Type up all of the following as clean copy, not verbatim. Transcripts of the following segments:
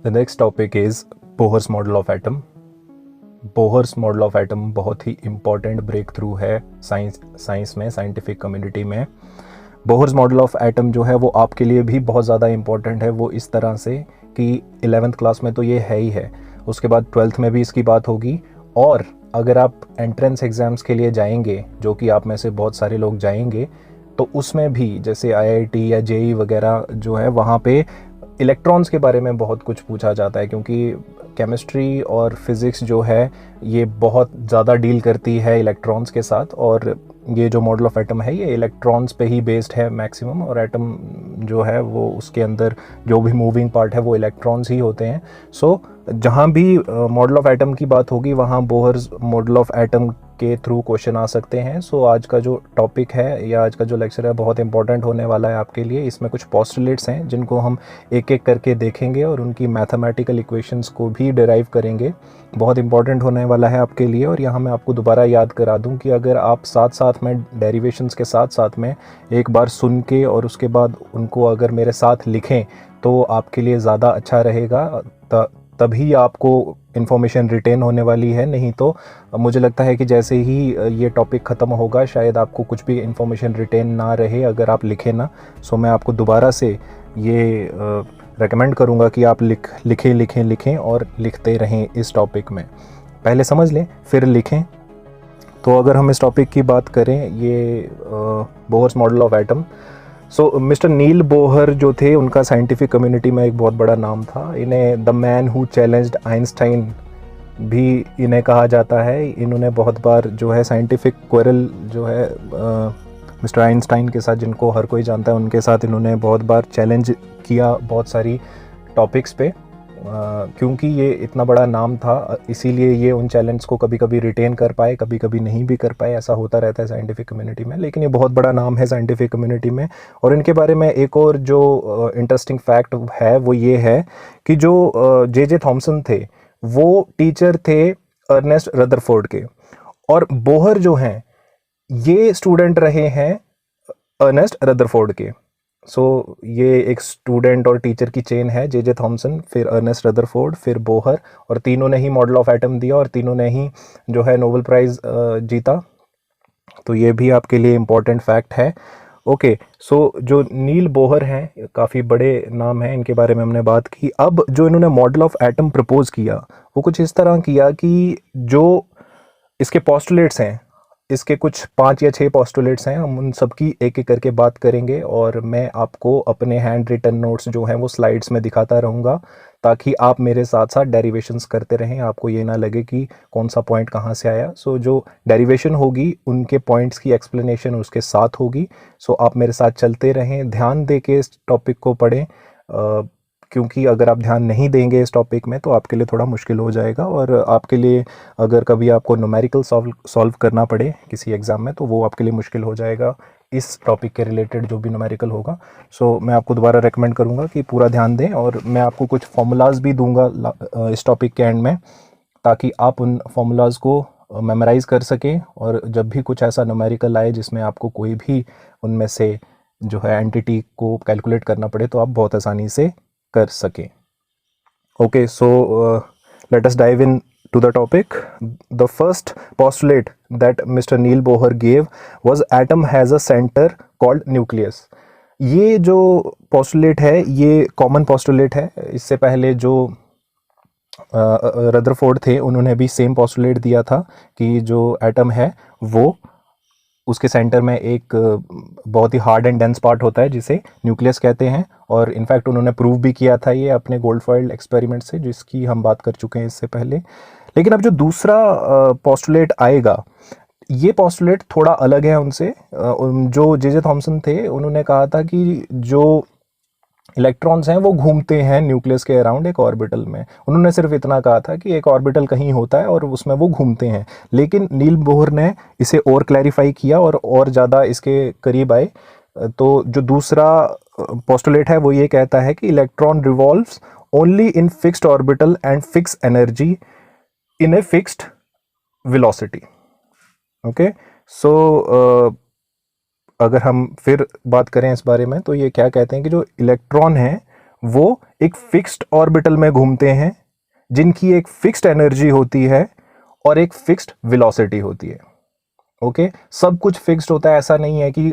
The next topic is Bohr's model of atom. Bohr's model of atom बहुत ही important break through है science में, scientific community में। Bohr's model of atom जो है वो आपके लिए भी बहुत ज़्यादा इम्पॉर्टेंट है। वो इस तरह से कि 11th क्लास में तो ये है ही है, उसके बाद 12th में भी इसकी बात होगी, और अगर आप एंट्रेंस एग्ज़ाम्स के लिए जाएंगे, जो कि आप में से बहुत सारे लोग जाएंगे, तो उसमें भी जैसे IIT या JEE वगैरह जो है वहाँ पे इलेक्ट्रॉन्स के बारे में बहुत कुछ पूछा जाता है, क्योंकि केमिस्ट्री और फिज़िक्स जो है ये बहुत ज़्यादा डील करती है इलेक्ट्रॉन्स के साथ, और ये जो मॉडल ऑफ एटम है ये इलेक्ट्रॉन्स पे ही बेस्ड है मैक्सिमम, और एटम जो है वो उसके अंदर जो भी मूविंग पार्ट है वो इलेक्ट्रॉन्स ही होते हैं। सो जहाँ भी मॉडल ऑफ एटम की बात होगी वहाँ बोहर्स मॉडल ऑफ एटम के थ्रू क्वेश्चन आ सकते हैं। सो आज का जो टॉपिक है या आज का जो लेक्चर है बहुत इंपॉर्टेंट होने वाला है आपके लिए। इसमें कुछ पोस्टुलेट्स हैं जिनको हम एक एक करके देखेंगे और उनकी मैथमेटिकल इक्वेशंस को भी डिराइव करेंगे। बहुत इंपॉर्टेंट होने वाला है आपके लिए। और यहाँ मैं आपको दोबारा याद करा दूँ कि अगर आप साथ साथ में डेरिवेशंस के साथ साथ में एक बार सुन के और उसके बाद उनको अगर मेरे साथ लिखें तो आपके लिए ज़्यादा अच्छा रहेगा, तभी आपको इन्फॉर्मेशन रिटेन होने वाली है। नहीं तो मुझे लगता है कि जैसे ही ये टॉपिक ख़त्म होगा शायद आपको कुछ भी इन्फॉर्मेशन रिटेन ना रहे अगर आप लिखें ना। सो मैं आपको दोबारा से ये रेकमेंड करूँगा कि आप लिखें और लिखते रहें इस टॉपिक में। पहले समझ लें फिर लिखें। तो अगर हम इस टॉपिक की बात करें, ये Bohr's model of atom. So mister Niels Bohr जो थे उनका साइंटिफिक कम्युनिटी में एक बहुत बड़ा नाम था। इन्हें the man who challenged Einstein भी इन्हें कहा जाता है। इन्होंने बहुत बार जो है साइंटिफिक क्वेरल जो है मिस्टर आइंस्टाइन के साथ, जिनको हर कोई जानता है, उनके साथ इन्होंने बहुत बार चैलेंज किया बहुत सारी टॉपिक्स पे। क्योंकि ये इतना बड़ा नाम था इसीलिए ये उन चैलेंज को कभी कभी रिटेन कर पाए, कभी कभी नहीं भी कर पाए। ऐसा होता रहता है साइंटिफिक कम्युनिटी में, लेकिन ये बहुत बड़ा नाम है साइंटिफिक कम्युनिटी में। और इनके बारे में एक और जो इंटरेस्टिंग फैक्ट है वो ये है कि जो जे थॉमसन थे वो टीचर थे अर्नेस्ट रदरफोर्ड के, और बोहर जो हैं ये स्टूडेंट रहे हैं अर्नेस्ट रदरफोर्ड के। सो ये एक स्टूडेंट और टीचर की चेन है, जे थॉमसन, फिर अर्नेस्ट रदरफोर्ड, फिर बोहर, और तीनों ने ही मॉडल ऑफ एटम दिया और तीनों ने ही जो है नोबेल प्राइज़ जीता। तो ये भी आपके लिए इम्पोर्टेंट फैक्ट है। ओके, सो जो नील बोहर हैं काफ़ी बड़े नाम हैं, इनके बारे में हमने बात की। अब जो इन्होंने मॉडल ऑफ एटम प्रपोज किया वो कुछ इस तरह किया कि जो इसके पोस्टुलेट्स हैं, इसके कुछ 5 या 6 पोस्टुलेट्स हैं, हम उन सबकी एक एक करके बात करेंगे, और मैं आपको अपने हैंड रिटन नोट्स जो हैं वो स्लाइड्स में दिखाता रहूँगा ताकि आप मेरे साथ साथ डेरिवेशंस करते रहें, आपको ये ना लगे कि कौन सा पॉइंट कहाँ से आया। सो जो डेरिवेशन होगी उनके पॉइंट्स की एक्सप्लेनेशन उसके साथ होगी। सो आप मेरे साथ चलते रहें, ध्यान दे के इस टॉपिक को पढ़ें, क्योंकि अगर आप ध्यान नहीं देंगे इस टॉपिक में तो आपके लिए थोड़ा मुश्किल हो जाएगा। और आपके लिए अगर कभी आपको न्यूमेरिकल सॉल्व करना पड़े किसी एग्ज़ाम में तो वो आपके लिए मुश्किल हो जाएगा इस टॉपिक के रिलेटेड जो भी न्यूमेरिकल होगा। सो मैं आपको दोबारा रेकमेंड करूँगा कि पूरा ध्यान दें, और मैं आपको कुछ फॉर्मूलाज भी दूंगा इस टॉपिक के एंड में, ताकि आप उन फॉर्मूलाज को मेमोराइज़ कर सकें, और जब भी कुछ ऐसा न्यूमेरिकल आए जिसमें आपको कोई भी उनमें से जो है एंटिटी को कैलकुलेट करना पड़े तो आप बहुत आसानी से कर सकें। Okay, so let us dive in to the topic. The first postulate that Mr. Neil Bohr gave was atom has a center called nucleus. ये जो postulate है ये common postulate है। इससे पहले जो रदरफोर्ड थे उन्होंने भी सेम postulate दिया था कि जो एटम है वो उसके सेंटर में एक बहुत ही हार्ड एंड डेंस पार्ट होता है जिसे न्यूक्लियस कहते हैं। और इनफैक्ट उन्होंने प्रूव भी किया था ये अपने गोल्डफॉइल एक्सपेरिमेंट से, जिसकी हम बात कर चुके हैं इससे पहले। लेकिन अब जो दूसरा पोस्टुलेट आएगा ये पोस्टुलेट थोड़ा अलग है उनसे। जो जे थॉमसन थे उन्होंने कहा था कि जो इलेक्ट्रॉन्स हैं वो घूमते हैं न्यूक्लियस के अराउंड एक ऑर्बिटल में। उन्होंने सिर्फ इतना कहा था कि एक ऑर्बिटल कहीं होता है और उसमें वो घूमते हैं। लेकिन नील बोहर ने इसे और क्लैरिफाई किया और ज़्यादा इसके करीब आए। तो जो दूसरा पोस्टुलेट है वो ये कहता है कि electron revolves only in fixed orbital and fix energy in a fixed velocity. Okay, so अगर हम फिर बात करें इस बारे में तो ये क्या कहते हैं कि जो इलेक्ट्रॉन है वो एक फिक्स्ड ऑर्बिटल में घूमते हैं जिनकी एक फिक्स्ड एनर्जी होती है और एक फिक्स्ड वेलोसिटी होती है। ओके, सब कुछ फिक्स्ड होता है, ऐसा नहीं है कि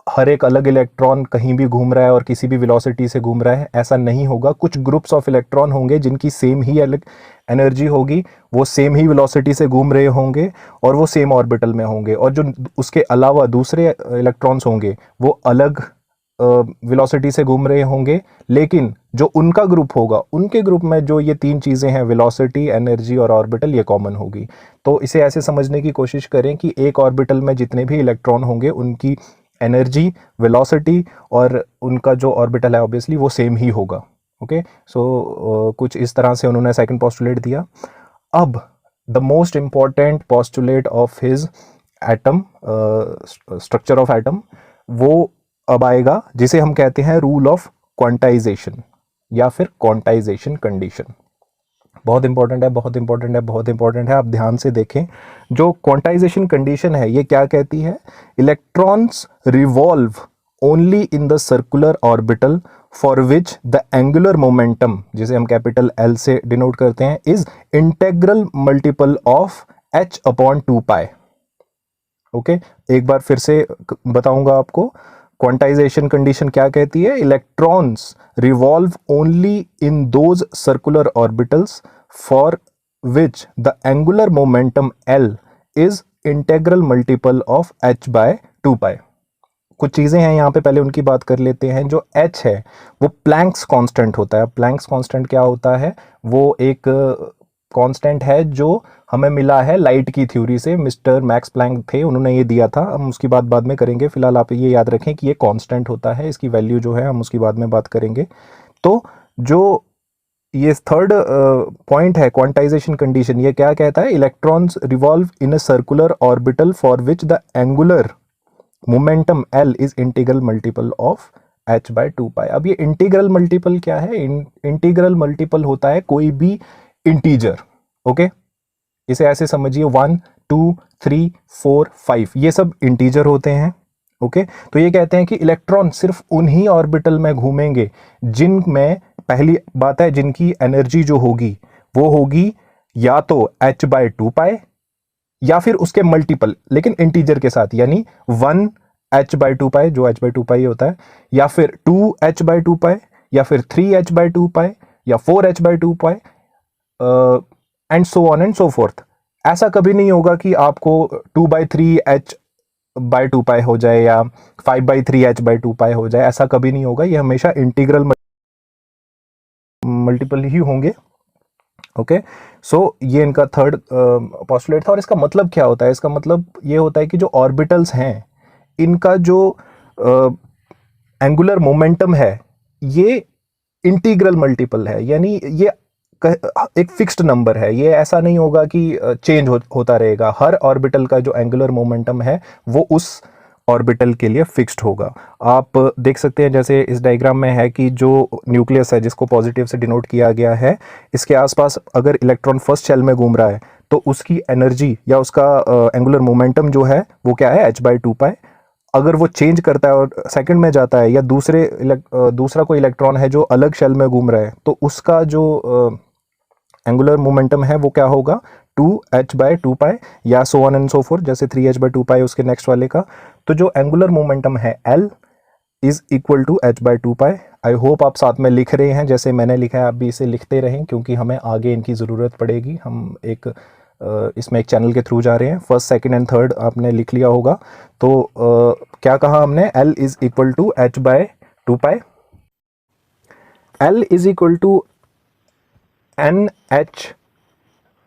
हर एक अलग इलेक्ट्रॉन कहीं भी घूम रहा है और किसी भी वेलोसिटी से घूम रहा है, ऐसा नहीं होगा। कुछ ग्रुप्स ऑफ इलेक्ट्रॉन होंगे जिनकी सेम ही एनर्जी होगी, वो सेम ही वेलोसिटी से घूम रहे होंगे और वो सेम ऑर्बिटल में होंगे, और जो उसके अलावा दूसरे इलेक्ट्रॉन्स होंगे वो अलग वेलोसिटी से घूम रहे होंगे, लेकिन जो उनका ग्रुप होगा उनके ग्रुप में जो ये तीन चीज़ें हैं, वेलोसिटी, एनर्जी और ऑर्बिटल, ये कॉमन होगी। तो इसे ऐसे समझने की कोशिश करें कि एक ऑर्बिटल में जितने भी इलेक्ट्रॉन होंगे उनकी एनर्जी, वेलोसिटी और उनका जो ऑर्बिटल है ऑब्वियसली वो सेम ही होगा। ओके, सो कुछ इस तरह से उन्होंने सेकंड पोस्टुलेट दिया। अब the most important postulate of his atom, structure of atom, वो अब आएगा जिसे हम कहते हैं रूल ऑफ क्वांटाइजेशन या फिर क्वांटाइजेशन कंडीशन। बहुत इंपॉर्टेंट है, बहुत इंपॉर्टेंट है, बहुत इंपॉर्टेंट है। आप ध्यान से देखें, जो क्वांटाइजेशन कंडीशन है ये क्या कहती है? Electrons revolve only in the circular orbital for which the angular momentum, जिसे हम कैपिटल एल से डिनोट करते हैं, is integral multiple of h upon 2π। Okay, एक बार फिर से बताऊंगा आपको, क्वांटाइजेशन कंडीशन क्या कहती है? Electrons revolve only in those circular orbitals for which the angular momentum L is integral multiple of h by 2π। कुछ चीज़ें हैं यहाँ पे, पहले उनकी बात कर लेते हैं। जो h है वो प्लैंक्स कांस्टेंट होता है। प्लैंक्स कांस्टेंट क्या होता है? वो एक कांस्टेंट है जो हमें मिला है लाइट की थ्योरी से। मिस्टर मैक्स प्लैंक थे, उन्होंने ये दिया था। हम उसकी बात बाद में करेंगे, फिलहाल आप ये याद रखें कि ये कांस्टेंट होता है, इसकी वैल्यू जो है हम उसकी बाद में बात करेंगे। तो जो ये थर्ड पॉइंट है क्वांटाइजेशन कंडीशन, ये क्या कहता है? Electrons revolve in a circular orbital for which the angular momentum L is integral multiple of h by 2π। अब ये इंटीग्रल मल्टीपल क्या है? इंटीग्रल मल्टीपल होता है कोई भी इंटीजर। ओके, इसे ऐसे समझिए, 1 2 3 4 5 ये सब इंटीजर होते हैं। ओके, तो ये कहते हैं कि इलेक्ट्रॉन सिर्फ उन्हीं ऑर्बिटल में घूमेंगे जिनमें, पहली बात है, जिनकी एनर्जी जो होगी वो होगी या तो h बाय 2π या फिर उसके मल्टीपल, लेकिन इंटीजर के साथ, यानी 1 h बाय 2π जो h बाय 2π होता है, या फिर 2 h बाय 2π, या फिर 3 h बाय 2π, या 4 h by 2π, and so on and so forth. ऐसा कभी नहीं होगा कि आपको 2/3 h बाय 2π हो जाए या 5/3 h बाय 2π हो जाए, ऐसा कभी नहीं होगा। ये हमेशा इंटीग्रल मल्टीपल ही होंगे। ओके, सो ये इनका थर्ड पोस्टुलेट था। और इसका मतलब क्या होता है? इसका मतलब ये होता है कि जो ऑर्बिटल्स हैं इनका जो एंगुलर मोमेंटम है ये इंटीग्रल मल्टीपल है, यानी ये एक फिक्स्ड नंबर है। ये ऐसा नहीं होगा कि चेंज होता रहेगा। हर ऑर्बिटल का जो एंगुलर मोमेंटम है वो उस ऑर्बिटल के लिए फिक्स्ड होगा। आप देख सकते हैं जैसे इस डायग्राम में है कि जो न्यूक्लियस है जिसको पॉजिटिव से डिनोट किया गया है, इसके आसपास अगर इलेक्ट्रॉन फर्स्ट शेल में घूम रहा है तो उसकी एनर्जी या उसका एंगुलर मोमेंटम जो है वो क्या है? h by 2π। अगर वो चेंज करता है और सेकंड में जाता है, या दूसरा कोई इलेक्ट्रॉन है जो अलग शेल में घूम रहा है, तो उसका जो एंगुलर मोमेंटम है वो क्या होगा? 2h बाय 2π, या सो ऑन एंड सो फोर्थ, जैसे 3h बाय 2π उसके नेक्स्ट वाले का। तो जो एंगुलर मोमेंटम है L is equal to h by 2π। I hope आप साथ में लिख रहे हैं जैसे मैंने लिखा है, आप भी इसे लिखते रहें क्योंकि हमें आगे इनकी ज़रूरत पड़ेगी। हम इसमें एक चैनल के थ्रू जा रहे हैं। फर्स्ट, सेकंड एंड थर्ड आपने लिख लिया होगा। तो क्या कहा हमने? L is equal to h by 2π। L is equal to NH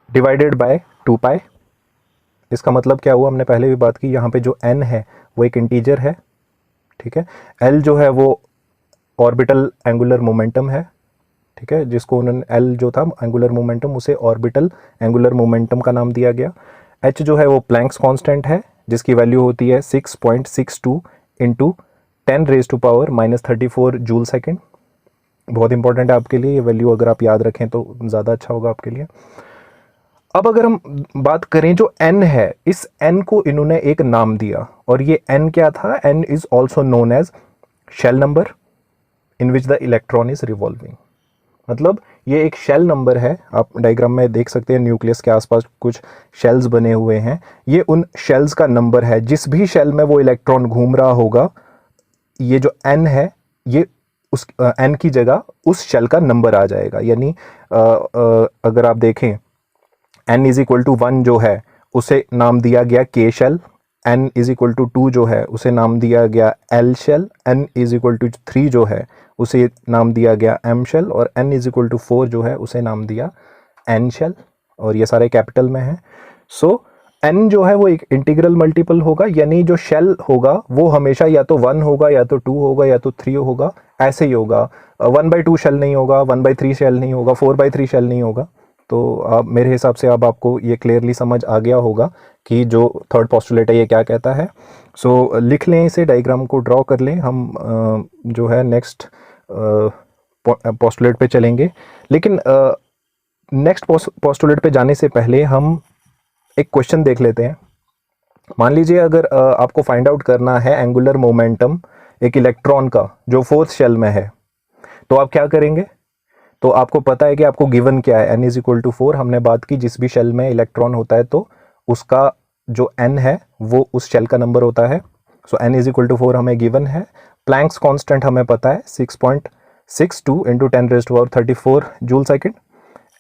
divided by 2π। इसका मतलब क्या हुआ? हमने पहले भी बात की, यहाँ पे जो n है वो एक इंटीजर है, ठीक है। L जो है वो ऑर्बिटल एंगुलर मोमेंटम है, ठीक है, जिसको उन्होंने L जो था एंगुलर मोमेंटम, उसे ऑर्बिटल एंगुलर मोमेंटम का नाम दिया गया। H जो है वो प्लैंक्स कांस्टेंट है जिसकी वैल्यू होती है 6.62 इंटू 10⁻⁻34 जूल सेकेंड। बहुत इंपॉर्टेंट है आपके लिए ये वैल्यू, अगर आप याद रखें तो ज़्यादा अच्छा होगा आपके लिए। अब अगर हम बात करें जो n है, इस n को इन्होंने एक नाम दिया, और ये n क्या था? n is also known as shell number in which the electron is revolving. मतलब ये एक शेल नंबर है, आप डायग्राम में देख सकते हैं न्यूक्लियस के आसपास कुछ शेल्स बने हुए हैं, ये उन शेल्स का नंबर है। जिस भी शेल में वो इलेक्ट्रॉन घूम रहा होगा, ये जो n है, ये उस n की जगह उस शेल का नंबर आ जाएगा। यानी अगर आप देखें, n इज इक्वल टू 1 जो है उसे नाम दिया गया k shell, n is equal to 2 जो है उसे नाम दिया गया l shell, n is equal to 3 जो है उसे नाम दिया गया m शेल, और n इज इक्वल टू 4 जो है उसे नाम दिया n शेल, और ये सारे कैपिटल में है। सो n जो है वो एक इंटीग्रल मल्टीपल होगा, यानी जो शेल होगा वो हमेशा या तो 1 होगा, या तो 2 होगा, या तो 3 होगा, ऐसे ही होगा। 1/2 शेल नहीं होगा, 1/3 शेल नहीं होगा, 4/3 शेल नहीं होगा। तो आप मेरे हिसाब से अब आपको ये क्लियरली समझ आ गया होगा कि जो थर्ड पोस्टुलेट है ये क्या कहता है। सो लिख लें इसे, डायग्राम को ड्रॉ कर लें, हम जो है नेक्स्ट पोस्टुलेट पे चलेंगे। लेकिन नेक्स्ट पोस्टुलेट पे जाने से पहले हम एक क्वेश्चन देख लेते हैं। मान लीजिए अगर आपको फाइंड आउट करना है एंगुलर मोमेंटम एक इलेक्ट्रॉन का जो फोर्थ शेल में है, तो आप क्या करेंगे? तो आपको पता है कि आपको गिवन क्या है, n इज इक्वल टू 4। हमने बात की जिस भी शेल में इलेक्ट्रॉन होता है तो उसका जो n है वो उस शेल का नंबर होता है। सो n इज इक्वल टू 4 हमें गिवन है। प्लैंक्स कांस्टेंट हमें पता है 6.62 इंटू 10⁻34 जूल सेकेंड।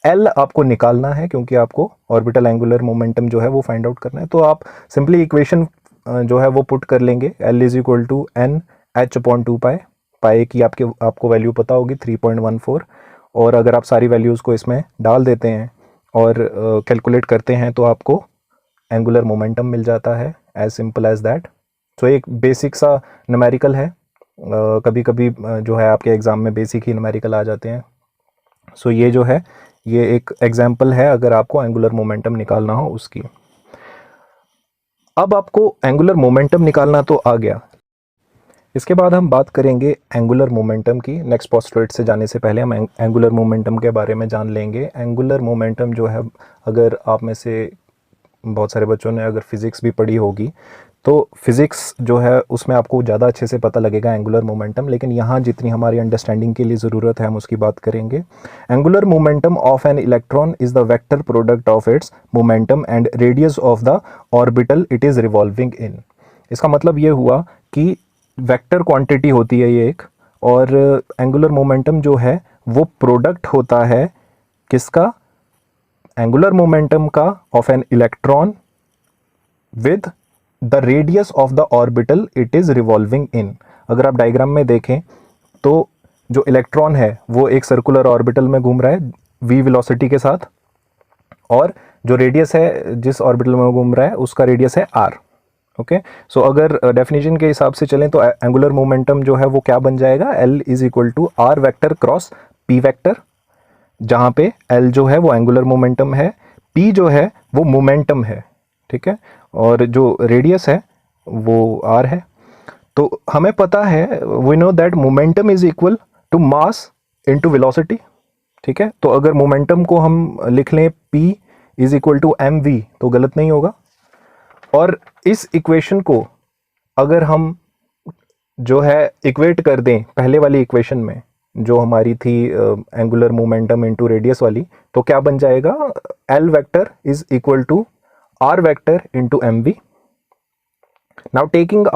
L आपको निकालना है क्योंकि आपको ऑर्बिटल एंगुलर मोमेंटम जो है वो फाइंड आउट करना है। तो आप सिंपली इक्वेशन जो है वो पुट कर लेंगे, L is equal to N H upon 2 pi, pi की आपको वैल्यू पता होगी 3.14, और अगर आप सारी वैल्यूज़ को इसमें डाल देते हैं और कैलकुलेट करते हैं तो आपको एंगुलर मोमेंटम मिल जाता है, एज सिंपल एज दैट। तो एक बेसिक सा न्यूमेरिकल है, कभी कभी जो है आपके एग्ज़ाम में बेसिक ही न्यूमेरिकल आ जाते हैं। सो ये जो है ये एक एग्जाम्पल है अगर आपको एंगुलर मोमेंटम निकालना हो उसकी। अब आपको एंगुलर मोमेंटम निकालना तो आ गया, इसके बाद हम बात करेंगे एंगुलर मोमेंटम की। नेक्स्ट पोस्टुलेट से जाने से पहले हम एंगुलर मोमेंटम के बारे में जान लेंगे। एंगुलर मोमेंटम जो है, अगर आप में से बहुत सारे बच्चों ने अगर फिज़िक्स भी पढ़ी होगी तो फिज़िक्स जो है उसमें आपको ज़्यादा अच्छे से पता लगेगा एंगुलर मोमेंटम, लेकिन यहाँ जितनी हमारी अंडरस्टैंडिंग के लिए ज़रूरत है हम उसकी बात करेंगे। Angular momentum of an electron is the vector product of its momentum and radius of the orbital it is revolving इन। इसका मतलब ये हुआ कि वेक्टर क्वांटिटी होती है ये एक, और एंगुलर मोमेंटम जो है वो प्रोडक्ट होता है किसका? एंगुलर मोमेंटम का of an electron with the radius of the orbital it is revolving इन। अगर आप डायग्राम में देखें तो जो इलेक्ट्रॉन है वो एक सर्कुलर ऑर्बिटल में घूम रहा है v वेलोसिटी के साथ, और जो रेडियस है जिस ऑर्बिटल में घूम रहा है उसका रेडियस है r। ओके, सो अगर डेफिनेशन के हिसाब से चलें तो एंगुलर मोमेंटम जो है वो क्या बन जाएगा? L is equal to R vector cross p vector, जहाँ पे L जो है वो एंगुलर मोमेंटम है, P जो है वो मोमेंटम है, ठीक है, और जो रेडियस है वो r है। तो हमें पता है, we know that momentum is equal to mass into velocity, ठीक है। तो अगर मोमेंटम को हम लिख लें P is equal to mv तो गलत नहीं होगा। और इस इक्वेशन को अगर हम जो है इक्वेट कर दें पहले वाली इक्वेशन में जो हमारी थी एंगुलर मोमेंटम इनटू रेडियस वाली, तो क्या बन जाएगा? L vector is equal to r vector into mv। Now taking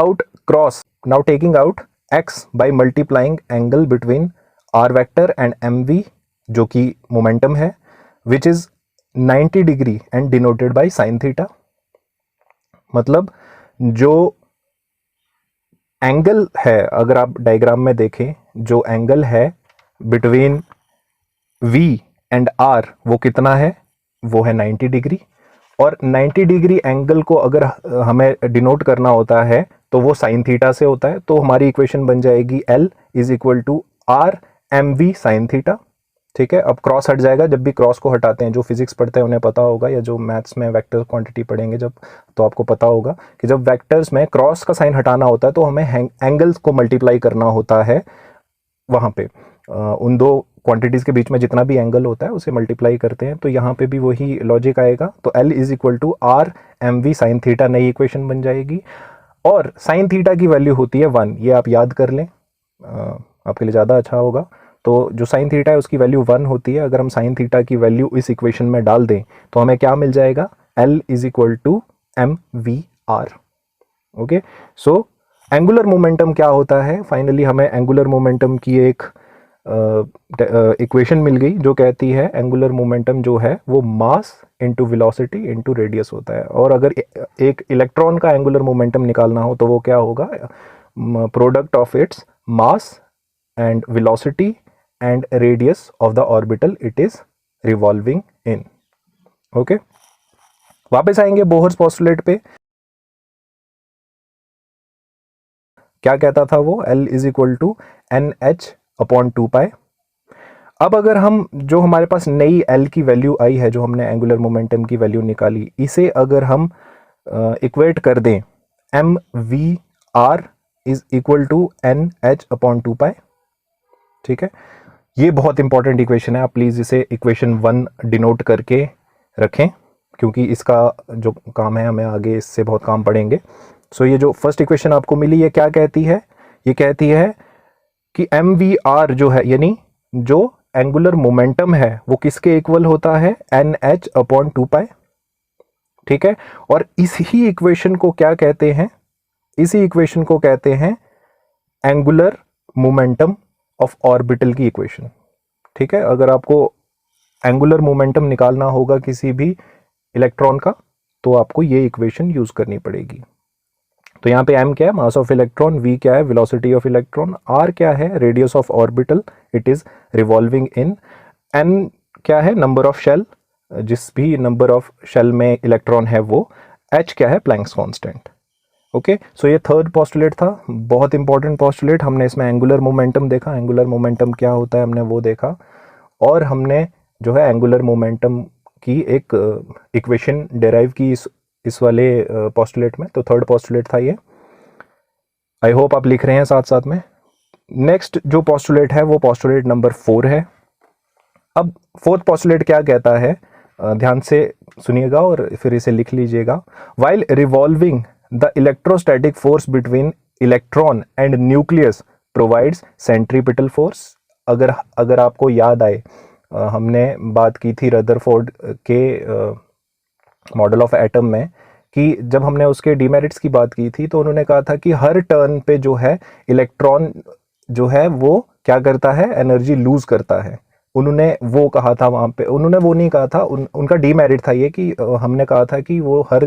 out x by multiplying angle between r vector and mv जो कि मोमेंटम है, which is 90 degree and denoted by sine theta. मतलब जो एंगल है, अगर आप diagram में देखें, जो एंगल है बिटवीन v एंड r वो कितना है? वो है 90 डिग्री। और 90 डिग्री एंगल को अगर हमें डिनोट करना होता है तो वो साइन थीटा से होता है। तो हमारी इक्वेशन बन जाएगी L is equal to R M V sine theta, ठीक है। अब क्रॉस हट जाएगा, जब भी क्रॉस को हटाते हैं, जो फिजिक्स पढ़ते हैं उन्हें पता होगा, या जो मैथ्स में वेक्टर क्वांटिटी पढ़ेंगे जब, तो आपको पता होगा कि जब वेक्टर्स में क्रॉस का साइन हटाना होता है तो हमें एंगल्स को मल्टीप्लाई करना होता है वहाँ पे, उन दो क्वांटिटीज़ के बीच में जितना भी एंगल होता है उसे मल्टीप्लाई करते हैं, तो यहाँ पे भी वही लॉजिक आएगा। तो L is equal to R M V sine theta, नई इक्वेशन बन जाएगी। और साइन थीटा की वैल्यू होती है 1, ये आप याद कर लें, आपके लिए ज़्यादा अच्छा होगा। तो जो साइन थीटा है उसकी वैल्यू 1 होती है। अगर हम साइन थीटा की वैल्यू इस इक्वेशन में डाल दें तो हमें क्या मिल जाएगा, L is equal to M V R. Okay, so angular momentum क्या होता है, फाइनली हमें एंगुलर मोमेंटम की एक इक्वेशन मिल गई जो कहती है एंगुलर मोमेंटम जो है वो mass into velocity into radius होता है। और अगर एक इलेक्ट्रॉन का एंगुलर मोमेंटम निकालना हो तो वो क्या होगा, product of its mass and velocity and radius of the orbital it is revolving in. Okay, वापस आएंगे बोहर्स पोस्टुलेट पे। क्या कहता था वो, L is equal to N H upon 2 pi. अब अगर हम जो हमारे पास नई L की वैल्यू आई है, जो हमने एंगुलर मोमेंटम की वैल्यू निकाली, इसे अगर हम इक्वेट कर दें, M V R is equal to N H upon 2 pi. ठीक है, ये बहुत इंपॉर्टेंट इक्वेशन है, आप प्लीज़ इसे इक्वेशन 1 डिनोट करके रखें, क्योंकि इसका जो काम है हमें आगे इससे बहुत काम पड़ेंगे। सो ये जो फर्स्ट इक्वेशन आपको मिली, ये क्या कहती है, ये कहती है कि एम वी आर जो है, यानी जो एंगुलर मोमेंटम है वो किसके इक्वल होता है, एन एच अपॉन 2 पाई। ठीक है, और इसी इक्वेशन को क्या कहते हैं, इसी इक्वेशन को कहते हैं एंगुलर मोमेंटम ऑफ ऑर्बिटल की इक्वेशन। ठीक है, अगर आपको एंगुलर मोमेंटम निकालना होगा किसी भी इलेक्ट्रॉन का तो आपको ये इक्वेशन यूज करनी पड़ेगी। तो यहाँ पे m क्या है, मास ऑफ इलेक्ट्रॉन, v क्या है, वेलोसिटी ऑफ इलेक्ट्रॉन, r क्या है, radius of orbital it is revolving in, n क्या है, नंबर ऑफ शेल, जिस भी नंबर ऑफ शेल में इलेक्ट्रॉन है वो, h क्या है, प्लैंक्स कांस्टेंट। ओके, सो ये थर्ड पोस्टुलेट था, बहुत इंपॉर्टेंट पोस्टुलेट। हमने इसमें एंगुलर मोमेंटम देखा, एंगुलर मोमेंटम क्या होता है हमने वो देखा, और हमने जो है एंगुलर मोमेंटम की एक इक्वेशन डेराइव की इस वाले पोस्टुलेट में। तो थर्ड पोस्टुलेट था ये, आई होप आप लिख रहे हैं साथ साथ में। नेक्स्ट जो पोस्टुलेट है वो पोस्टुलेट नंबर 4 है। अब फोर्थ पोस्टुलेट क्या कहता है, ध्यान से सुनिएगा और फिर इसे लिख लीजिएगा। While revolving the electrostatic force between electron and nucleus provides centripetal force. अगर आपको याद आए, हमने बात की थी रदरफोर्ड के मॉडल ऑफ एटम में, कि जब हमने उसके डीमेरिट्स की बात की थी तो उन्होंने कहा था कि हर टर्न पे जो है इलेक्ट्रॉन जो है वो क्या करता है, एनर्जी लूज करता है। उन्होंने वो कहा था वहाँ पे, उन्होंने वो नहीं कहा था, उनका डीमेरिट था ये कि हमने कहा था कि वो हर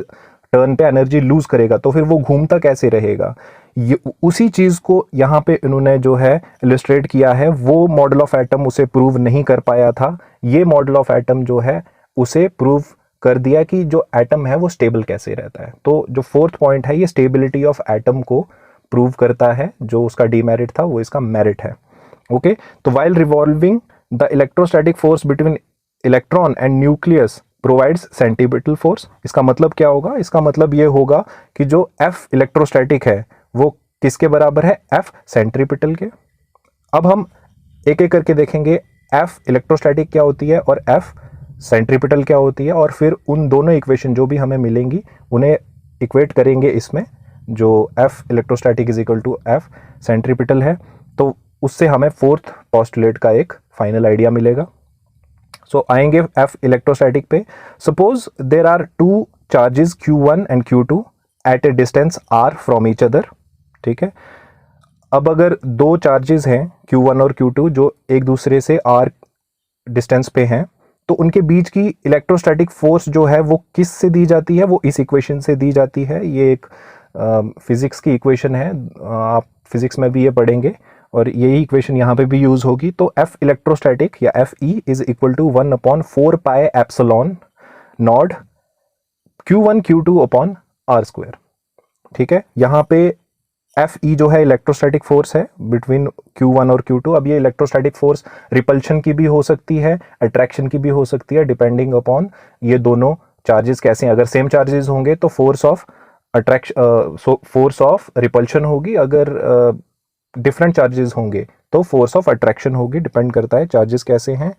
टर्न पे एनर्जी लूज करेगा तो फिर वो घूमता कैसे रहेगा। ये उसी चीज़ को यहाँ पे इन्होंने जो है इलस्ट्रेट किया है। वो मॉडल ऑफ एटम उसे प्रूव नहीं कर पाया था, ये मॉडल ऑफ एटम जो है उसे प्रूव कर दिया कि जो एटम है वो स्टेबल कैसे रहता है। तो जो फोर्थ पॉइंट है ये स्टेबिलिटी ऑफ एटम को प्रूव करता है, जो उसका डीमेरिट था वो इसका मेरिट है। ओके, तो while revolving the electrostatic force between electron and nucleus provides centripetal force. इसका मतलब क्या होगा, इसका मतलब ये होगा कि जो F इलेक्ट्रोस्टैटिक है वो किसके बराबर है, F सेंट्रीपिटल के। अब हम एक एक करके देखेंगे F इलेक्ट्रोस्टैटिक क्या होती है और F सेंट्रीपिटल क्या होती है, और फिर उन दोनों इक्वेशन जो भी हमें मिलेंगी उन्हें इक्वेट करेंगे इसमें, जो F electrostatic is equal to F centripetal है। तो उससे हमें फोर्थ पोस्टुलेट का एक फाइनल आइडिया मिलेगा। सो आएंगे F इलेक्ट्रोस्टैटिक पे। Suppose there are two charges Q1 and Q2 at a distance R from each other. ठीक है, अब अगर दो चार्जेस हैं Q1 और Q2 जो एक दूसरे से R डिस्टेंस पे हैं, तो उनके बीच की इलेक्ट्रोस्टैटिक फोर्स जो है वो किस से दी जाती है, वो इस इक्वेशन से दी जाती है। ये एक फिजिक्स की इक्वेशन है, आप फिजिक्स में भी ये पढ़ेंगे और यही इक्वेशन यहाँ पे भी यूज होगी। तो F इलेक्ट्रोस्टैटिक या FE is equal to 1/4 pi epsilon naught Q1 Q2 upon R square. ठीक है, यहाँ पे FE जो है इलेक्ट्रोस्टैटिक फोर्स है बिटवीन Q1 और Q2। अब ये इलेक्ट्रोस्टैटिक फोर्स रिपल्शन की भी हो सकती है, अट्रैक्शन की भी हो सकती है, डिपेंडिंग अपॉन ये दोनों चार्जेस कैसे हैं। अगर सेम चार्जेस होंगे तो force of attraction force of repulsion होगी, अगर डिफरेंट चार्जेस होंगे तो फोर्स ऑफ अट्रैक्शन होगी, डिपेंड करता है चार्जेस कैसे हैं।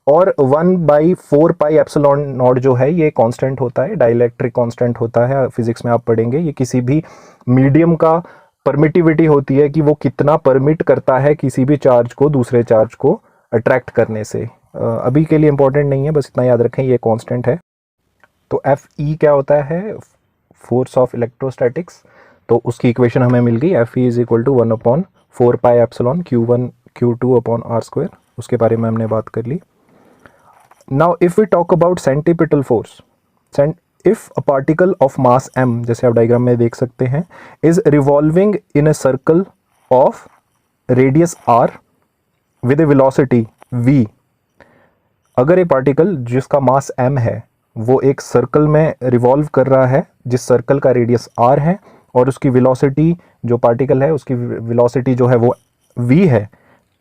और 1/4 पाई एप्सिलॉन नॉट जो है ये कांस्टेंट होता है, डाइलेक्ट्रिक कांस्टेंट होता है, फिजिक्स में आप पढ़ेंगे। ये किसी भी मीडियम का परमिटिविटी होती है कि वो कितना परमिट करता है किसी भी चार्ज को दूसरे चार्ज को अट्रैक्ट करने से। अभी के लिए इंपॉर्टेंट नहीं है, बस इतना याद रखें ये कांस्टेंट है। तो एफ ई क्या होता है, फोर्स ऑफ इलेक्ट्रोस्टैटिक्स। तो उसकी इक्वेशन हमें मिल गई, F E is equal to 1/4 pi epsilon Q1 Q2 upon R square. उसके बारे में हमने बात कर ली। Now if we talk about centripetal force, if a particle of mass m, जैसे आप डायग्राम में देख सकते हैं, is revolving in a circle of radius r with a velocity v, अगर ये पार्टिकल जिसका मास m है वो एक सर्कल में रिवॉल्व कर रहा है जिस सर्कल का रेडियस r है और उसकी वेलोसिटी जो पार्टिकल है उसकी वेलोसिटी जो है वो v है,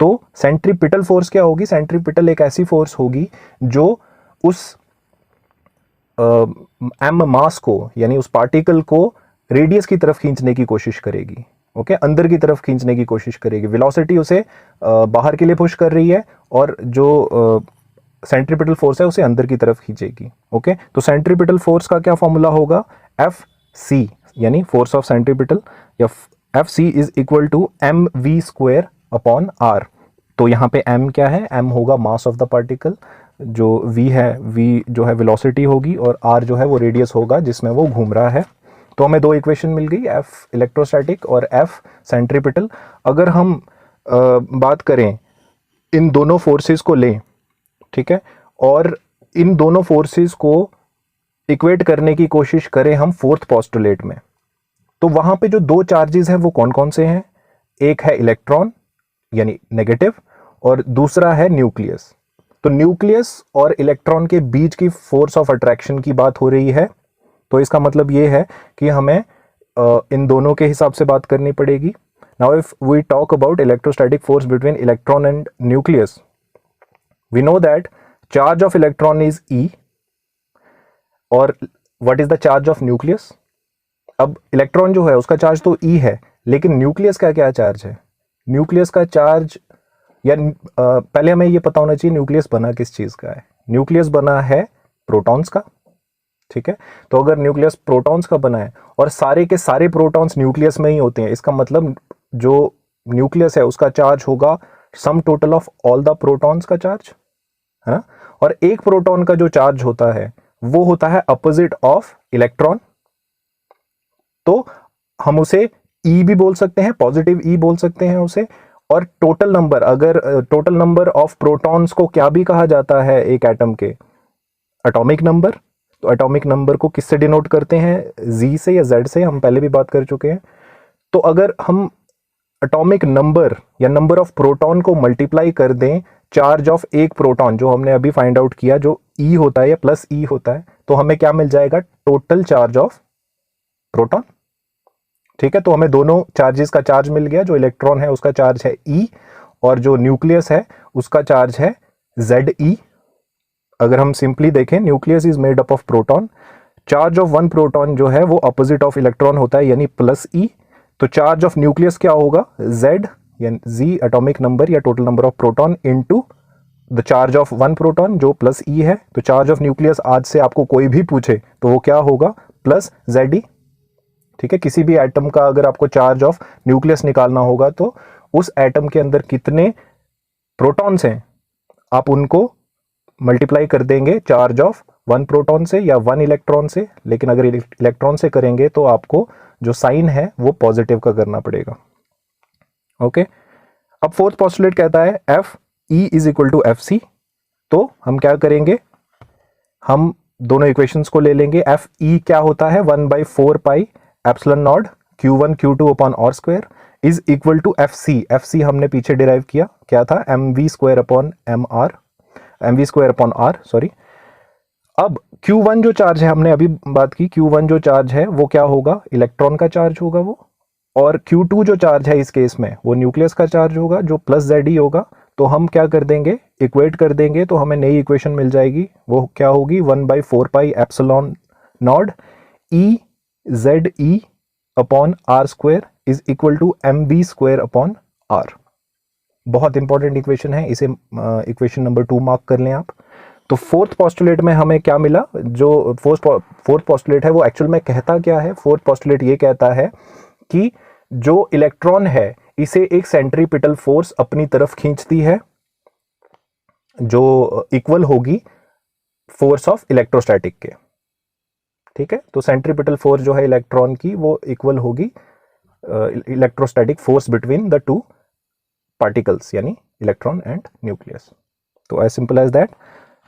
तो सेंट्रीपिटल फोर्स क्या होगी? सेंट्रीपिटल एक ऐसी फोर्स होगी जो उस एम मास को यानी उस पार्टिकल को रेडियस की तरफ खींचने की कोशिश करेगी। ओके, अंदर की तरफ खींचने की कोशिश करेगी। वेलोसिटी उसे बाहर के लिए पुश कर रही है और जो सेंट्रीपिटल फोर्स है उसे अंदर की तरफ खींचेगी। ओके, तो सेंट्रीपिटल फोर्स का क्या फॉर्मूला होगा? एफ सी यानी फोर्स ऑफ सेंट्रीपिटल, या F C is equal to M V square upon R. तो यहाँ पे m क्या है? m होगा मास ऑफ द पार्टिकल, जो v है, v जो है वेलोसिटी होगी, और r जो है वो रेडियस होगा जिसमें वो घूम रहा है। तो हमें दो इक्वेशन मिल गई, f इलेक्ट्रोस्टैटिक और f सेंट्रीपिटल। अगर हम बात करें इन दोनों फोर्सेस को लें, ठीक है, और इन दोनों फोर्सेस को इक्वेट करने की कोशिश करें हम फोर्थ पोस्टुलेट में, तो वहां पे जो दो चार्जेस हैं वो कौन कौन से हैं? एक है इलेक्ट्रॉन यानी नेगेटिव और दूसरा है न्यूक्लियस। तो न्यूक्लियस और इलेक्ट्रॉन के बीच की फोर्स ऑफ अट्रैक्शन की बात हो रही है। तो इसका मतलब ये है कि हमें इन दोनों के हिसाब से बात करनी पड़ेगी। Now if we talk about electrostatic force between electron and nucleus, we know that charge of electron is E और what is the charge of nucleus? अब इलेक्ट्रॉन जो है उसका चार्ज तो E है, लेकिन न्यूक्लियस का क्या चार्ज है? न्यूक्लियस का चार्ज, या पहले हमें ये पता होना चाहिए न्यूक्लियस बना किस चीज का है। न्यूक्लियस बना है प्रोटॉन्स का, ठीक है। तो अगर न्यूक्लियस प्रोटॉन्स का बना है और सारे के सारे प्रोटॉन्स न्यूक्लियस में ही होते हैं, इसका मतलब जो न्यूक्लियस है उसका चार्ज होगा sum total of all the protons का चार्ज, है ना। और एक प्रोटॉन का जो चार्ज होता है वो होता है अपोजिट ऑफ इलेक्ट्रॉन, तो हम उसे E भी बोल सकते हैं, पॉजिटिव E बोल सकते हैं उसे। और टोटल नंबर, अगर टोटल नंबर ऑफ प्रोटॉन्स को क्या भी कहा जाता है एक एटम के? Atomic number. तो एटॉमिक नंबर को किससे डिनोट करते हैं? Z से या Z से, हम पहले भी बात कर चुके हैं। तो अगर हम एटॉमिक नंबर या नंबर ऑफ प्रोटॉन को मल्टीप्लाई कर दें चार्ज ऑफ एक प्रोटॉन, जो हमने अभी फाइंड आउट किया, जो E होता है या प्लस E होता है, तो हमें क्या मिल जाएगा? टोटल चार्ज ऑफ प्रोटॉन, ठीक है। तो हमें दोनों चार्जेस का चार्ज मिल गया। जो इलेक्ट्रॉन है उसका चार्ज है E और जो न्यूक्लियस है उसका चार्ज है ZE। अगर हम सिंपली देखें, nucleus is made up of proton, charge of one proton जो है वो अपोजिट ऑफ इलेक्ट्रॉन होता है यानी प्लस E। तो चार्ज ऑफ न्यूक्लियस क्या होगा? Z यानी Z एटॉमिक नंबर या total number of proton into the charge of one proton जो प्लस E है। तो चार्ज ऑफ न्यूक्लियस आज से आपको कोई भी पूछे तो वो क्या होगा? प्लस ZE, ठीक है। किसी भी एटम का अगर आपको चार्ज ऑफ न्यूक्लियस निकालना होगा तो उस एटम के अंदर कितने प्रोटॉन्स हैं आप उनको मल्टीप्लाई कर देंगे चार्ज ऑफ वन प्रोटॉन से या वन इलेक्ट्रॉन से। लेकिन अगर इलेक्ट्रॉन से करेंगे तो आपको जो साइन है वो पॉजिटिव का करना पड़ेगा। ओके, अब फोर्थ पोस्टुलेट कहता है F E is equal to F C. तो हम क्या करेंगे? हम दोनों इक्वेशंस को ले लेंगे। एफ ई क्या होता है? 1/4 pi epsilon naught Q1 Q2 upon R square is equal to F C. F C हमने पीछे डिराइव किया, क्या था? M V square upon R, sorry. अब Q1 जो चार्ज है, हमने अभी बात की, Q1 जो चार्ज है वो क्या होगा? इलेक्ट्रॉन का चार्ज होगा वो। और Q2 जो चार्ज है इस केस में वो न्यूक्लियस का चार्ज होगा जो प्लस ZE होगा। तो हम क्या कर देंगे? इक्वेट कर देंगे, तो हमें नई इक्वेशन मिल जाएगी। वो क्या होगी? 1/4 pi epsilon naught E ZE upon R square is equal to MV square upon R. बहुत इंपॉर्टेंट इक्वेशन है, इसे इक्वेशन नंबर 2 मार्क कर लें आप। तो फोर्थ पोस्टुलेट में हमें क्या मिला, जो फोर्थ पोस्टुलेट है वो एक्चुअल में कहता क्या है? फोर्थ पोस्टुलेट ये कहता है कि जो इलेक्ट्रॉन है इसे एक सेंट्रीपिटल फोर्स अपनी तरफ खींचती है जो इक्वल होगी फोर्स ऑफ इलेक्ट्रोस्टैटिक के। ठीक है, तो सेंट्रीपिटल फोर्स जो है इलेक्ट्रॉन की वो इक्वल होगी electrostatic force between the two particles, यानी इलेक्ट्रॉन एंड न्यूक्लियस। तो एज सिंपल एज दैट।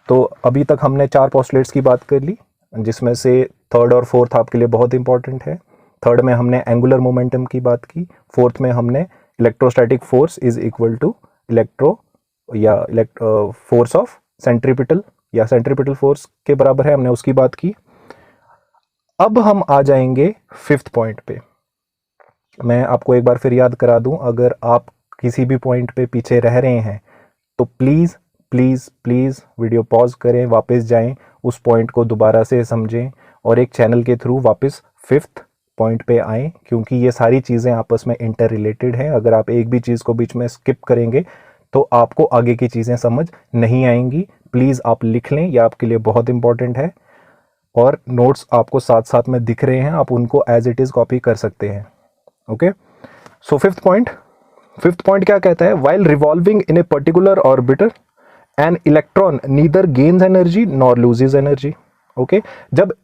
तो अभी तक हमने 4 पोस्टुलेट्स की बात कर ली, जिसमें से थर्ड और फोर्थ आपके लिए बहुत इंपॉर्टेंट है। थर्ड में हमने एंगुलर मोमेंटम की बात की, फोर्थ में हमने electrostatic force is equal to force of centripetal या सेंट्रीपिटल फोर्स के बराबर है, हमने उसकी बात की। अब हम आ जाएंगे फिफ्थ पॉइंट पे। मैं आपको एक बार फिर याद करा दूं, अगर आप किसी भी पॉइंट पे पीछे रह रहे हैं तो please please please video pause करें, वापस जाएं, उस पॉइंट को दोबारा से समझें और एक चैनल के थ्रू वापस फिफ्थ पॉइंट पे आएँ, क्योंकि ये सारी चीज़ें आपस में इंटर रिलेटेड हैं। अगर आप एक भी चीज़ को बीच में स्किप करेंगे तो आपको आगे की चीज़ें समझ नहीं आएंगी। प्लीज़ आप लिख लें, यह आपके लिए बहुत इंपॉर्टेंट है। और नोट्स आपको साथ साथ में दिख रहे हैं, आप उनको एज इट इज़ कॉपी कर सकते हैं। ओके, सो फिफ्थ पॉइंट क्या कहता है? While revolving in a particular orbiter an electron neither gains energy nor loses energy. Okay, जब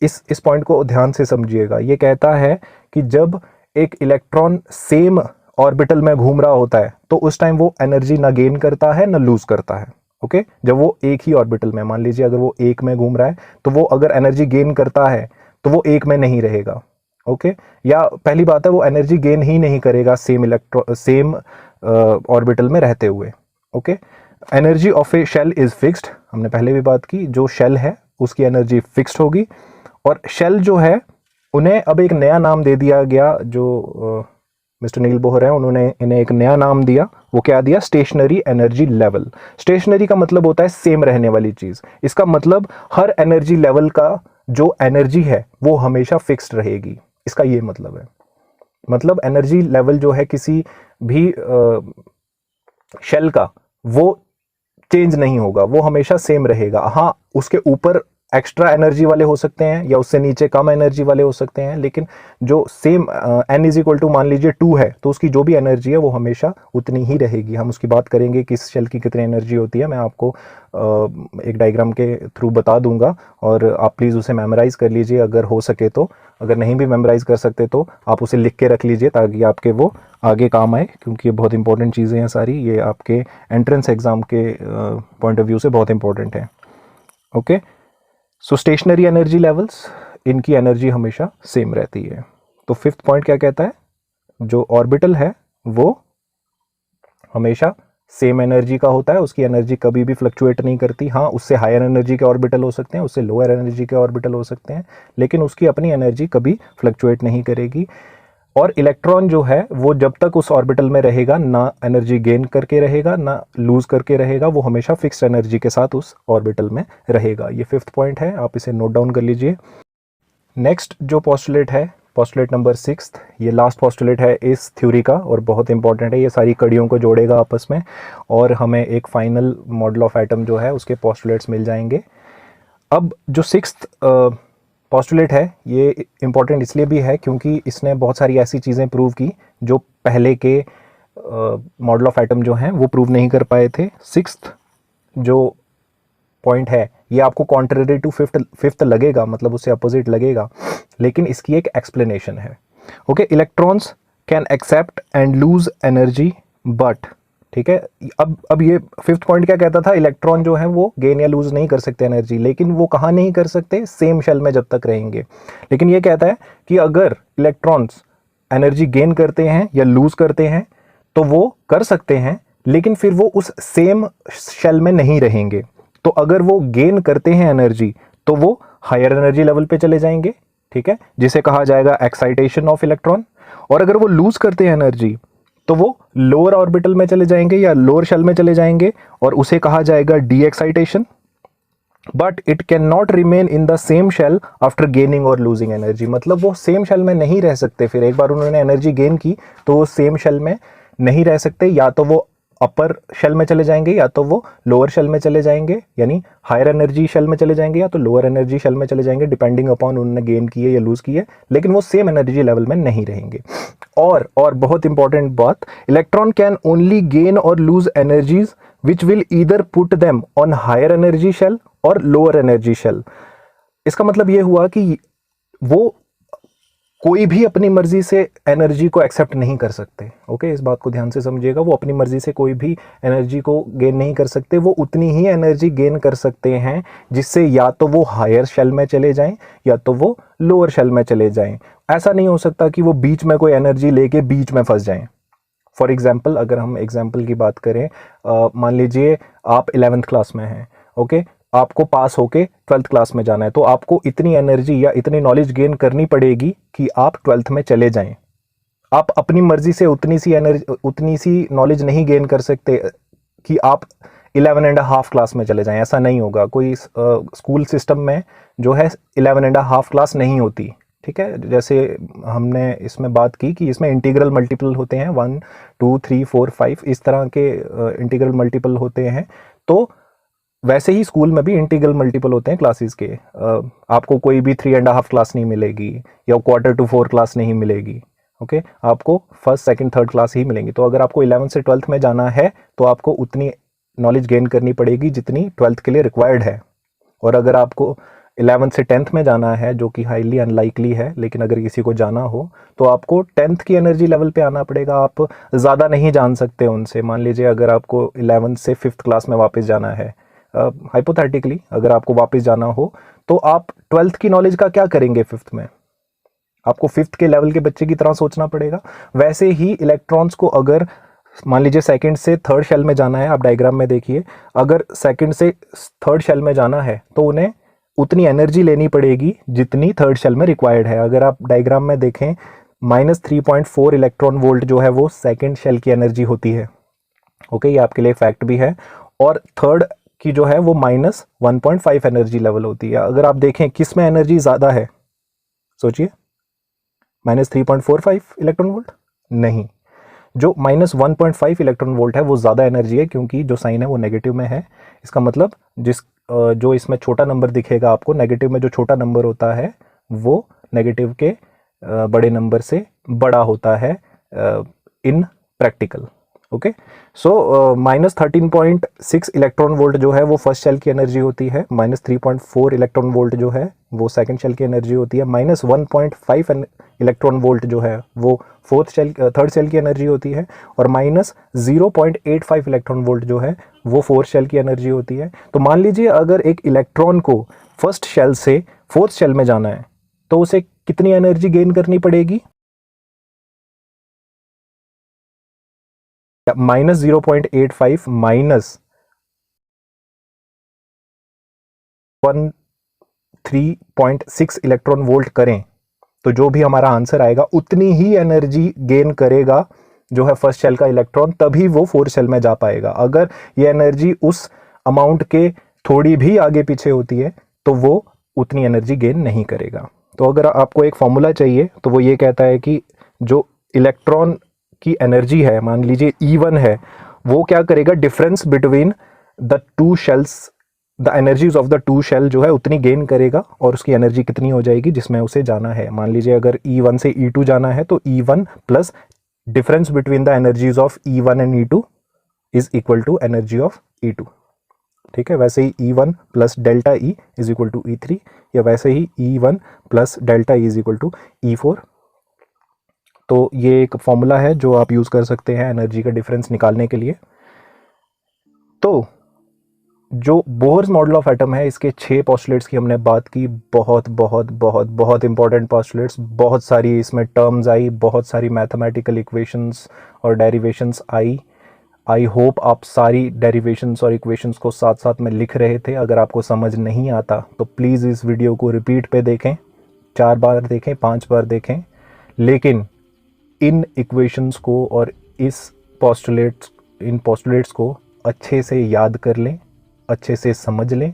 इस पॉइंट को ध्यान से समझिएगा, ये कहता है कि जब एक इलेक्ट्रॉन सेम ऑर्बिटल में घूम रहा होता है तो उस टाइम वो एनर्जी ना गेन करता है ना लूज करता है। ओके, जब वो एक ही ऑर्बिटल में, मान लीजिए अगर वो एक में घूम रहा है तो वो अगर एनर्जी गेन करता है तो वो एक में नहीं रहेगा। ओके, या पहली बात है वो एनर्जी गेन ही नहीं करेगा सेम ऑर्बिटल में रहते हुए। Okay, energy of a shell is fixed, हमने पहले भी बात की, जो शेल है उसकी एनर्जी फिक्स्ड होगी। और शेल जो है उन्हें अब एक नया नाम दे दिया गया, जो मिस्टर नील बोहर है उन्होंने इन्हें एक नया नाम दिया। वो क्या दिया? Stationery energy level. स्टेशनरी का मतलब होता है सेम रहने वाली चीज। इसका मतलब हर एनर्जी लेवल का जो एनर्जी है वो हमेशा फिक्स्ड रहेगी, इसका ये मतलब है। मतलब एनर्जी लेवल जो है किसी भी शेल का वो चेंज नहीं होगा, वो हमेशा सेम रहेगा। हाँ, उसके ऊपर एक्स्ट्रा एनर्जी वाले हो सकते हैं या उससे नीचे कम एनर्जी वाले हो सकते हैं, लेकिन जो same n is equal to मान लीजिए 2 है तो उसकी जो भी एनर्जी है वो हमेशा उतनी ही रहेगी। हम उसकी बात करेंगे कि इस शेल की कितनी एनर्जी होती है, मैं आपको एक डायग्राम के थ्रू बता दूंगा और आप प्लीज़ उसे मेमोराइज कर लीजिए अगर हो सके तो। अगर नहीं भी मेमोराइज कर सकते तो आप उसे लिख के रख लीजिए ताकि आपके वो आगे काम आए, क्योंकि ये बहुत इंपॉर्टेंट चीज़ें हैं सारी, ये आपके एंट्रेंस एग्जाम के पॉइंट ऑफ व्यू से बहुत इंपॉर्टेंट है। ओके, सो स्टेशनरी एनर्जी लेवल्स, इनकी एनर्जी हमेशा सेम रहती है। तो फिफ्थ पॉइंट क्या कहता है? जो ऑर्बिटल है वो हमेशा सेम एनर्जी का होता है, उसकी एनर्जी कभी भी फ्लक्चुएट नहीं करती। हाँ, उससे हायर एनर्जी के ऑर्बिटल हो सकते हैं, उससे लोअर एनर्जी के ऑर्बिटल हो सकते हैं, लेकिन उसकी अपनी एनर्जी कभी फ्लक्चुएट नहीं करेगी। और इलेक्ट्रॉन जो है वो जब तक उस ऑर्बिटल में रहेगा ना एनर्जी गेन करके रहेगा ना लूज करके रहेगा, वो हमेशा फिक्स्ड एनर्जी के साथ उस ऑर्बिटल में रहेगा। ये फिफ्थ पॉइंट है, आप इसे नोट डाउन कर लीजिए। नेक्स्ट जो पोस्टुलेट है, पोस्टुलेट नंबर 6, ये लास्ट पोस्टुलेट है इस थ्योरी का और बहुत इंपॉर्टेंट है, ये सारी कड़ियों को जोड़ेगा आपस में और हमें एक फाइनल मॉडल ऑफ एटम जो है उसके पोस्टुलेट्स मिल जाएंगे। अब जो सिक्स्थ पोस्टुलेट है ये इंपॉर्टेंट इसलिए भी है क्योंकि इसने बहुत सारी ऐसी चीज़ें प्रूव की जो पहले के मॉडल ऑफ एटम जो हैं वो प्रूव नहीं कर पाए थे। सिक्स्थ जो पॉइंट है ये आपको कॉन्ट्रेरी टू फिफ्थ लगेगा, मतलब उससे अपोजिट लगेगा, लेकिन इसकी एक एक्सप्लेनेशन है। Okay, electrons can accept and lose energy but, ठीक है। अब ये फिफ्थ पॉइंट क्या कहता था? इलेक्ट्रॉन जो है वो गेन या लूज नहीं कर सकते एनर्जी, लेकिन वो कहाँ नहीं कर सकते? सेम शेल में जब तक रहेंगे। लेकिन ये कहता है कि अगर इलेक्ट्रॉन्स एनर्जी गेन करते हैं या लूज करते हैं तो वो कर सकते हैं, लेकिन फिर वो उस सेम शेल में नहीं रहेंगे। तो अगर वो गेन करते हैं एनर्जी तो वो हायर एनर्जी लेवल पे चले जाएंगे, ठीक है, जिसे कहा जाएगा एक्साइटेशन ऑफ इलेक्ट्रॉन। और अगर वो लूज करते हैं एनर्जी तो वो लोअर ऑर्बिटल में चले जाएंगे या लोअर शेल में चले जाएंगे और उसे कहा जाएगा de excitation. But it cannot remain in the same shell after gaining और लूजिंग एनर्जी, मतलब वो सेम शेल में नहीं रह सकते। फिर एक बार उन्होंने एनर्जी गेन की तो वो सेम शेल में नहीं रह सकते, या तो वो अपर शेल में चले जाएंगे या तो वो लोअर शेल में चले जाएंगे, यानी हायर एनर्जी शेल में चले जाएंगे या तो लोअर एनर्जी शेल में चले जाएंगे, डिपेंडिंग अपॉन उन्होंने गेन किए या लूज किए, लेकिन वो सेम एनर्जी लेवल में नहीं रहेंगे। और बहुत इंपॉर्टेंट बात, इलेक्ट्रॉन कैन ओनली गेन और lose energies which will either put them on higher energy shell और लोअर एनर्जी शेल। इसका मतलब ये हुआ कि वो कोई भी अपनी मर्जी से एनर्जी को एक्सेप्ट नहीं कर सकते। ओके, इस बात को ध्यान से समझिएगा, वो अपनी मर्जी से कोई भी एनर्जी को गेन नहीं कर सकते, वो उतनी ही एनर्जी गेन कर सकते हैं जिससे या तो वो हायर शेल में चले जाएं या तो वो लोअर शेल में चले जाएं। ऐसा नहीं हो सकता कि वो बीच में कोई एनर्जी लेके बीच में फंस जाएं। फॉर एग्जाम्पल, अगर हम एग्जाम्पल की बात करें, मान लीजिए आप 11th क्लास में हैं, ओके, आपको पास होके 12th क्लास में जाना है, तो आपको इतनी एनर्जी या इतनी नॉलेज गेन करनी पड़ेगी कि आप 12th में चले जाएं। आप अपनी मर्जी से उतनी सी नॉलेज नहीं गेन कर सकते कि आप 11.5 क्लास में चले जाएं, ऐसा नहीं होगा। कोई स्कूल सिस्टम में जो है 11.5 क्लास नहीं होती, ठीक है। जैसे हमने इसमें बात की कि इसमें इंटीग्रल मल्टीपल होते हैं, 1 2 3 4 5 इस तरह के इंटीग्रल मल्टीपल होते हैं। तो वैसे ही स्कूल में भी इंटीग्रल मल्टीपल होते हैं क्लासेस के। आपको कोई भी 3.5 क्लास नहीं मिलेगी या 1/4 to 4 क्लास नहीं मिलेगी, ओके, आपको 1st 2nd 3rd क्लास ही मिलेंगी। तो अगर आपको 11th से 12th में जाना है तो आपको उतनी नॉलेज गेन करनी पड़ेगी जितनी 12th के लिए रिक्वायर्ड है। और अगर आपको 11th से 10th में जाना है, जो कि हाईली अनलाइकली है, लेकिन अगर किसी को जाना हो तो आपको 10th की एनर्जी लेवल पे आना पड़ेगा। आप ज़्यादा नहीं जान सकते उनसे। मान लीजिए अगर आपको 11th से 5th क्लास में वापस जाना है, हाइपोथेटिकली अगर आपको वापस जाना हो, तो आप 12th की नॉलेज का क्या करेंगे 5th में? आपको 5th के लेवल के बच्चे की तरह सोचना पड़ेगा। वैसे ही इलेक्ट्रॉन्स को अगर मान लीजिए 2nd से 3rd शेल में जाना है, आप डायग्राम में देखिए, अगर 2nd से 3rd शेल में जाना है तो उन्हें उतनी एनर्जी लेनी पड़ेगी जितनी 3rd शेल में रिक्वायर्ड है। अगर आप डायग्राम में देखें, -3.4 इलेक्ट्रॉन वोल्ट जो है वो 2nd शेल की एनर्जी होती है। ओके, ये आपके लिए फैक्ट भी है। और 3rd की जो है वो -1.5 एनर्जी लेवल होती है। अगर आप देखें किस में एनर्जी ज़्यादा है, सोचिए, -3.45 इलेक्ट्रॉन वोल्ट नहीं, जो -1.5 इलेक्ट्रॉन वोल्ट है वो ज़्यादा एनर्जी है, क्योंकि जो साइन है वो नेगेटिव में है। इसका मतलब जो इसमें छोटा नंबर दिखेगा आपको, नेगेटिव में जो छोटा नंबर होता है वो नेगेटिव के बड़े नंबर से बड़ा होता है इन प्रैक्टिकल। ओके, सो -13.6 इलेक्ट्रॉन वोल्ट जो है वो फर्स्ट शेल की एनर्जी होती है, -3.4 इलेक्ट्रॉन वोल्ट जो है वो सेकंड शेल की एनर्जी होती है, -1.5 इलेक्ट्रॉन वोल्ट जो है वो थर्ड शेल की एनर्जी होती है, और -0.85 इलेक्ट्रॉन वोल्ट जो है वो फोर्थ शेल की एनर्जी होती है। तो मान लीजिए अगर एक इलेक्ट्रॉन को फर्स्ट शेल से फोर्थ शेल में जाना है तो उसे कितनी एनर्जी गेन करनी पड़ेगी? -0.85 -13.6 इलेक्ट्रॉन वोल्ट करें तो जो भी हमारा आंसर आएगा उतनी ही एनर्जी गेन करेगा जो है फर्स्ट शेल का इलेक्ट्रॉन, तभी वो फोर्थ शेल में जा पाएगा। अगर ये एनर्जी उस अमाउंट के थोड़ी भी आगे पीछे होती है तो वो उतनी एनर्जी गेन नहीं करेगा। तो अगर आपको एक फॉर्मूला चाहिए तो वो ये कहता है कि जो इलेक्ट्रॉन की एनर्जी है, मान लीजिए E1 है, वो क्या करेगा, difference between the two shells, the energies of the two shell जो है उतनी गेन करेगा, और उसकी एनर्जी कितनी हो जाएगी जिसमें उसे जाना है। मान लीजिए अगर E1 से E2 जाना है तो E1 plus difference between the energies of E1 and E2 is equal to energy of E2। ठीक है, वैसे ही E1 plus delta E is equal to E3, या वैसे ही E1 plus delta E is equal to E4। तो ये एक फॉर्मूला है जो आप यूज़ कर सकते हैं एनर्जी का डिफरेंस निकालने के लिए। तो जो बोहर्स मॉडल ऑफ एटम है, इसके 6 पोस्टुलेट्स की हमने बात की। बहुत बहुत बहुत बहुत इंपॉर्टेंट पोस्टुलेट्स, बहुत सारी इसमें टर्म्स आई, बहुत सारी मैथमेटिकल इक्वेशंस और डेरिवेशंस आई। आई होप आप सारी डेरिवेशंस और इक्वेशंस को साथ साथ में लिख रहे थे। अगर आपको समझ नहीं आता तो प्लीज़ इस वीडियो को रिपीट पे देखें, 4 बार देखें, 5 बार देखें, लेकिन इन इक्वेशंस को और इन पोस्टुलेट्स को अच्छे से याद कर लें, अच्छे से समझ लें,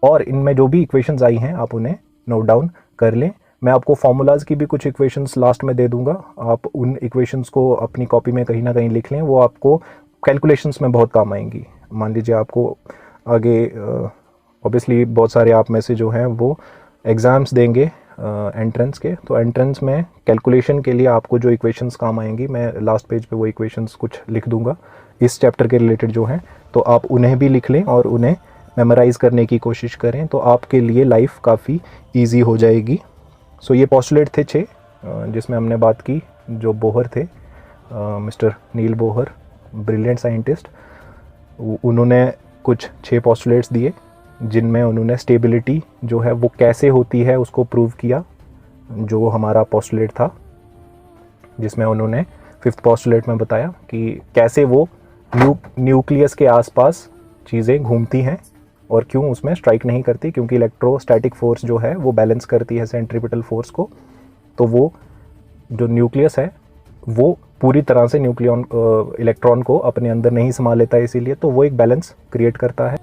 और इनमें जो भी इक्वेशंस आई हैं आप उन्हें नोट डाउन कर लें। मैं आपको फार्मूलाज की भी कुछ इक्वेशंस लास्ट में दे दूंगा, आप उन इक्वेशंस को अपनी कॉपी में कहीं ना कहीं लिख लें, वो आपको कैलकुलेशंस में बहुत काम आएंगी। मान लीजिए आपको आगे ऑब्वियसली बहुत सारे आप में से जो हैं वो एग्ज़ाम्स देंगे एंट्रेंस के, तो एंट्रेंस में कैलकुलेशन के लिए आपको जो इक्वेशंस काम आएंगी, मैं लास्ट पेज पे वो इक्वेशंस कुछ लिख दूंगा इस चैप्टर के रिलेटेड जो हैं, तो आप उन्हें भी लिख लें और उन्हें मेमोराइज़ करने की कोशिश करें, तो आपके लिए लाइफ काफ़ी ईजी हो जाएगी। सो ये पोस्टुलेट थे 6 जिसमें हमने बात की। जो बोहर थे, mister Niels Bohr, brilliant scientist, उन्होंने कुछ 6 पोस्टुलेट्स दिए जिनमें उन्होंने स्टेबिलिटी जो है वो कैसे होती है उसको प्रूव किया, जो हमारा पोस्टुलेट था, जिसमें उन्होंने 5th पोस्टुलेट में बताया कि कैसे वो न्यूक्लियस के आसपास चीज़ें घूमती हैं और क्यों उसमें स्ट्राइक नहीं करती, क्योंकि इलेक्ट्रोस्टैटिक फोर्स जो है वो बैलेंस करती है सेंट्रीपिटल फोर्स को। तो वो जो न्यूक्लियस है वो पूरी तरह से इलेक्ट्रॉन को अपने अंदर नहीं समा लेता है, इसीलिए तो वो एक बैलेंस क्रिएट करता है।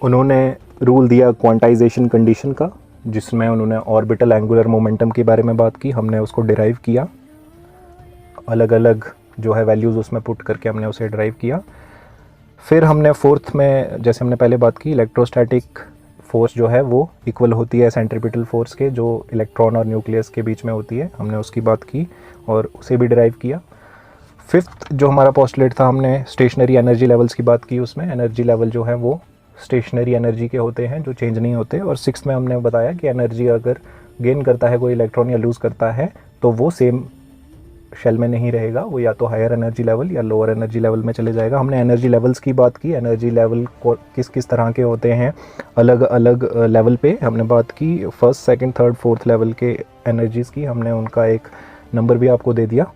उन्होंने रूल दिया क्वांटाइजेशन कंडीशन का, जिसमें उन्होंने ऑर्बिटल एंगुलर मोमेंटम के बारे में बात की, हमने उसको डिराइव किया, अलग अलग जो है वैल्यूज़ उसमें पुट करके हमने उसे डिराइव किया। फिर हमने 4th में, जैसे हमने पहले बात की, इलेक्ट्रोस्टैटिक फोर्स जो है वो इक्वल होती है सेंट्रीपिटल फोर्स के, जो इलेक्ट्रॉन और न्यूक्लियस के बीच में होती है, हमने उसकी बात की और उसे भी डिराइव किया। 5th जो हमारा पोस्टुलेट था, हमने स्टेशनरी एनर्जी लेवल्स की बात की, उसमें एनर्जी लेवल जो है वो स्टेशनरी एनर्जी के होते हैं जो चेंज नहीं होते। और 6th में हमने बताया कि एनर्जी अगर गेन करता है कोई इलेक्ट्रॉन या लूज़ करता है तो वो सेम शेल में नहीं रहेगा, वो या तो हायर एनर्जी लेवल या लोअर एनर्जी लेवल में चले जाएगा। हमने एनर्जी लेवल्स की बात की, एनर्जी लेवल को किस किस तरह के होते हैं अलग अलग लेवल पे हमने बात की। 1st, 2nd, 3rd, 4th level के एनर्जीज़ की हमने उनका एक नंबर भी आपको दे दिया।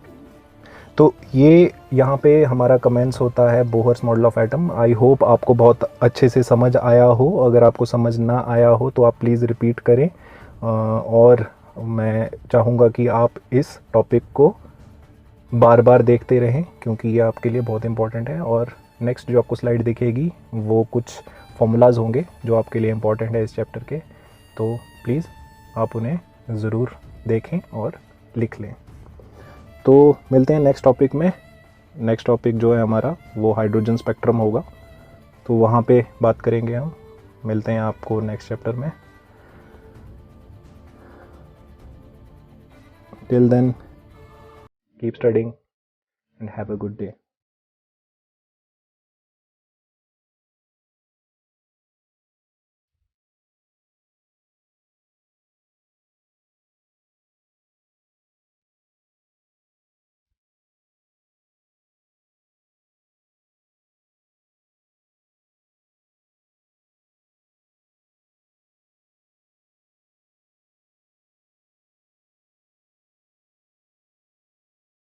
तो ये यहाँ पे हमारा कमेंट्स होता है Bohr's model of atom. I hope आपको बहुत अच्छे से समझ आया हो। अगर आपको समझ ना आया हो तो आप प्लीज़ रिपीट करें, और मैं चाहूँगा कि आप इस टॉपिक को बार बार देखते रहें, क्योंकि ये आपके लिए बहुत इंपॉर्टेंट है। और नेक्स्ट जो आपको स्लाइड दिखेगी वो कुछ फॉर्मूलाज होंगे जो आपके लिए इंपॉर्टेंट है इस चैप्टर के, तो प्लीज़ आप उन्हें ज़रूर देखें और लिख लें। तो मिलते हैं नेक्स्ट टॉपिक में। नेक्स्ट टॉपिक जो है हमारा वो हाइड्रोजन स्पेक्ट्रम होगा, तो वहाँ पे बात करेंगे हम। मिलते हैं आपको नेक्स्ट चैप्टर में। Till then keep studying and have a good day.